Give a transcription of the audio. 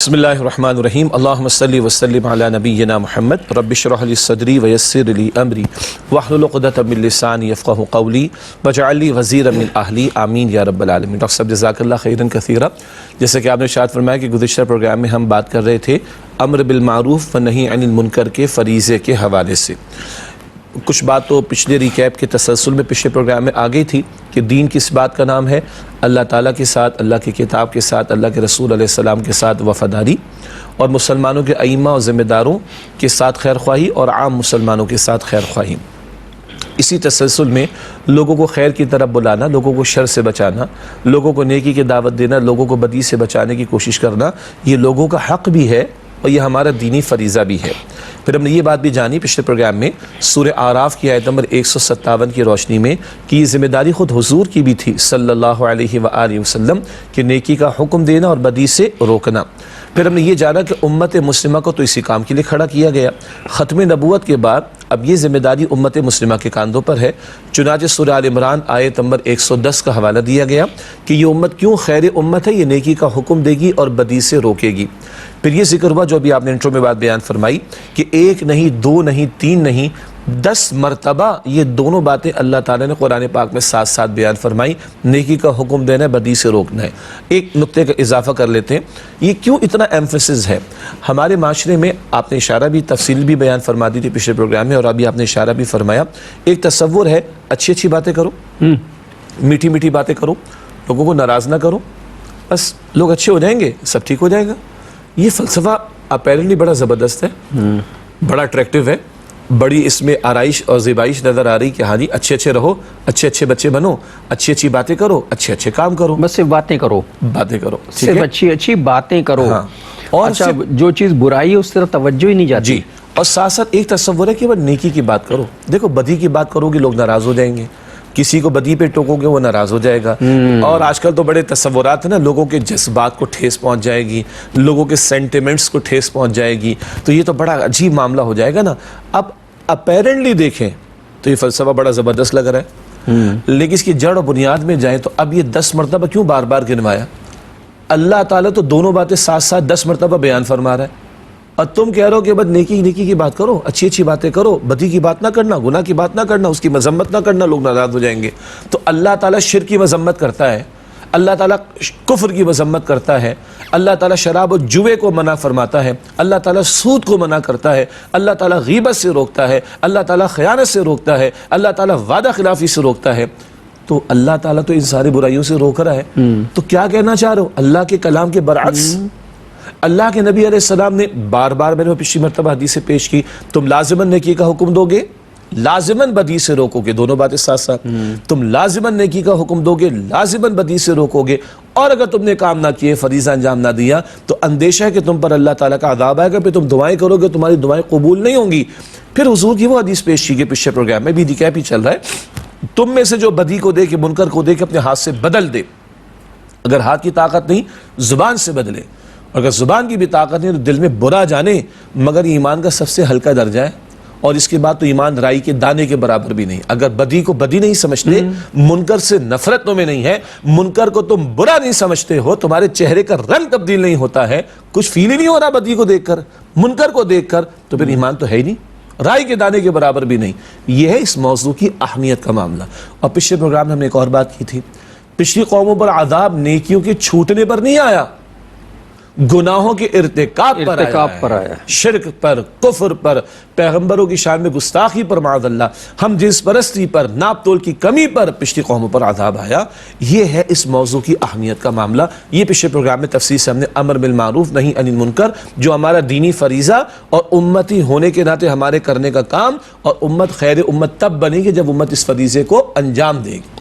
بسم اللہ الرحمن الرحیم اللہم صلی وسلم علی نبینا محمد رب اشرح لی صدری ویسر لی امری واحلل عقدۃ من لسانی یفقہوا قولی واجعل لی وزیرا من اہلی آمین یا رب العالمین۔ ڈاکٹر صاحب جزاک اللہ خیرا کثیرا۔ جیسے کہ آپ نے ارشاد فرمایا کہ گزشتہ پروگرام میں ہم بات کر رہے تھے امر بالمعروف و نہی عن المنکر کے فریضے کے حوالے سے۔ کچھ بات تو پچھلے ریکیپ کے تسلسل میں پچھلے پروگرام میں آ گئی تھی کہ دین کس بات کا نام ہے؟ اللہ تعالیٰ کے ساتھ، اللہ کی کتاب کے ساتھ، اللہ کے رسول علیہ السلام کے ساتھ وفاداری، اور مسلمانوں کے ائمہ اور ذمہ داروں کے ساتھ خیر خواہی، اور عام مسلمانوں کے ساتھ خیر خواہی۔ اسی تسلسل میں لوگوں کو خیر کی طرف بلانا، لوگوں کو شر سے بچانا، لوگوں کو نیکی کی دعوت دینا، لوگوں کو بدی سے بچانے کی کوشش کرنا، یہ لوگوں کا حق بھی ہے اور یہ ہمارا دینی فریضہ بھی ہے۔ پھر ہم نے یہ بات بھی جانی پچھلے پروگرام میں سورہ اعراف کی آیت نمبر 157 کی روشنی میں کہ یہ ذمہ داری خود حضور کی بھی تھی صلی اللہ علیہ وآلہ وسلم کہ نیکی کا حکم دینا اور بدی سے روکنا۔ پھر ہم نے یہ جانا کہ امت مسلمہ کو تو اسی کام کے لیے کھڑا کیا گیا۔ ختم نبوت کے بعد اب یہ ذمہ داری امت مسلمہ کے کاندھوں پر ہے۔ چنانچہ سورہ آل عمران آیت نمبر 110 کا حوالہ دیا گیا کہ یہ امت کیوں خیر امت ہے، یہ نیکی کا حکم دے گی اور بدی سے روکے گی۔ پھر یہ ذکر ہوا جو ابھی آپ نے انٹرو میں بات بیان فرمائی کہ ایک نہیں، دو نہیں، تین نہیں، 10 مرتبہ یہ دونوں باتیں اللہ تعالیٰ نے قرآن پاک میں ساتھ ساتھ بیان فرمائی۔ نیکی کا حکم دینا ہے، بدی سے روکنا ہے۔ ایک نقطے کا اضافہ کر لیتے ہیں، یہ کیوں اتنا ایمفسس ہے ہمارے معاشرے میں؟ آپ نے اشارہ بھی تفصیل بھی بیان فرما دی تھی پچھلے پروگرام میں، اور ابھی آپ نے اشارہ بھی فرمایا۔ ایک تصور ہے اچھی اچھی باتیں کرو، میٹھی میٹھی باتیں کرو، لوگوں کو ناراض نہ کرو، بس لوگ اچھے ہو جائیں گے، سب ٹھیک ہو جائے گا۔ یہ فلسفہ اپیرنٹلی بڑا زبردست ہے، بڑا اٹریکٹیو ہے، بڑی اس میں آرائش اور زیبائش نظر آ رہی کہ ہاں جی اچھے اچھے رہو، اچھے اچھے بچے بنو، اچھی اچھی باتیں کرو، اچھے اچھے کام کرو، بس صرف باتیں کرو، باتیں کرو، صرف اچھی اچھی باتیں کرو، اور اچھا جو چیز برائی ہے اس طرف توجہ ہی نہیں جاتی۔ جی، اور ساتھ ساتھ ایک تصور ہے کہ وہ نیکی کی بات کرو۔ دیکھو بدی کی بات کرو گے لوگ ناراض ہو جائیں گے، کسی کو بدی پہ ٹوکو گے وہ ناراض ہو جائے گا، اور آج کل تو بڑے تصورات ہیں نا، لوگوں کے جذبات کو ٹھیس پہنچ جائے گی، لوگوں کے سینٹیمنٹس کو ٹھیس پہنچ جائے گی، تو یہ تو بڑا عجیب معاملہ ہو جائے گا نا۔ اب اپیرنٹلی دیکھیں تو یہ فلسفہ بڑا زبردست لگ رہا ہے، لیکن اس کی جڑ اور بنیاد میں جائیں تو اب یہ 10 مرتبہ کیوں بار بار گنوایا؟ اللہ تعالیٰ تو دونوں باتیں ساتھ ساتھ 10 مرتبہ بیان فرما رہا ہے، اور تم کہہ رہے ہو کہ بس نیکی نیکی کی بات کرو، اچھی اچھی باتیں کرو، بدی کی بات نہ کرنا، گناہ کی بات نہ کرنا، اس کی مذمت نہ کرنا، لوگ ناراض ہو جائیں گے۔ تو اللہ تعالیٰ شرک کی مذمت کرتا ہے، اللہ تعالیٰ کفر کی مذمت کرتا ہے، اللہ تعالیٰ شراب و جوے کو منع فرماتا ہے، اللہ تعالیٰ سود کو منع کرتا ہے، اللہ تعالیٰ غیبت سے روکتا ہے، اللہ تعالیٰ خیانت سے روکتا ہے، اللہ تعالیٰ وعدہ خلافی سے روکتا ہے۔ تو اللہ تعالیٰ تو ان ساری برائیوں سے روک رہا ہے، تو کیا کہنا چاہ رہے ہو؟ اللہ کے کلام کے برعکس اللہ کے نبی علیہ السلام نے بار بار میں نے پچھلی مرتبہ حدیث پیش کی، تم لازماً نیکی کا حکم دو گے، لازماً بدی سے روکو گے، دونوں باتیں ساتھ ساتھ، تم لازماً نیکی کا حکم دو گے، لازماً بدی سے روکو گے، اور اگر تم نے کام نہ کیے، فریضہ انجام نہ دیا، تو اندیشہ ہے کہ تم پر اللہ تعالیٰ کا عذاب آئے گا، پھر تم دعائیں کرو گے، تمہاری دعائیں قبول نہیں ہوں گی۔ پھر حضور کی وہ حدیث پیش کی گئی پچھلے پروگرام میں بھی، ریکیپ ہی چل رہا ہے، تم میں سے جو بدی کو دیکھے، منکر کو دیکھے، اپنے ہاتھ سے بدل دے، اگر ہاتھ کی طاقت نہیں زبان سے بدلے، اگر زبان کی بھی طاقت نہیں تو دل میں برا جانے، مگر ایمان کا سب سے ہلکا درجہ ہے، اور اس کے بعد تو ایمان رائی کے دانے کے برابر بھی نہیں۔ اگر بدی کو بدی نہیں سمجھتے، منکر سے نفرت تمہیں نہیں ہے، منکر کو تم برا نہیں سمجھتے ہو، تمہارے چہرے کا رنگ تبدیل نہیں ہوتا ہے، کچھ فیل ہی نہیں ہو رہا بدی کو دیکھ کر، منکر کو دیکھ کر، تو پھر ایمان تو ہے ہی نہیں، رائی کے دانے کے برابر بھی نہیں۔ یہ ہے اس موضوع کی اہمیت کا معاملہ۔ اور پچھلے پروگرام میں ہم نے ایک اور بات کی تھی، پچھلی قوموں پر عذاب نیکیوں کے چھوٹنے پر نہیں آیا، گناہوں کے ارتکاب پر آیا، شرک پر، کفر پر، پیغمبروں کی شان میں گستاخی پر، معاذ اللہ، ہم جنس پرستی پر، ناپ تول کی کمی پر پچھلی قوموں پر عذاب آیا۔ یہ ہے اس موضوع کی اہمیت کا معاملہ۔ یہ پچھلے پروگرام میں تفصیل سے ہم نے امر بالمعروف نہی عن المنکر، جو ہمارا دینی فریضہ اور امتی ہونے کے ناطے ہمارے کرنے کا کام، اور امت خیر امت تب بنے گی جب امت اس فریضے کو انجام دے گی۔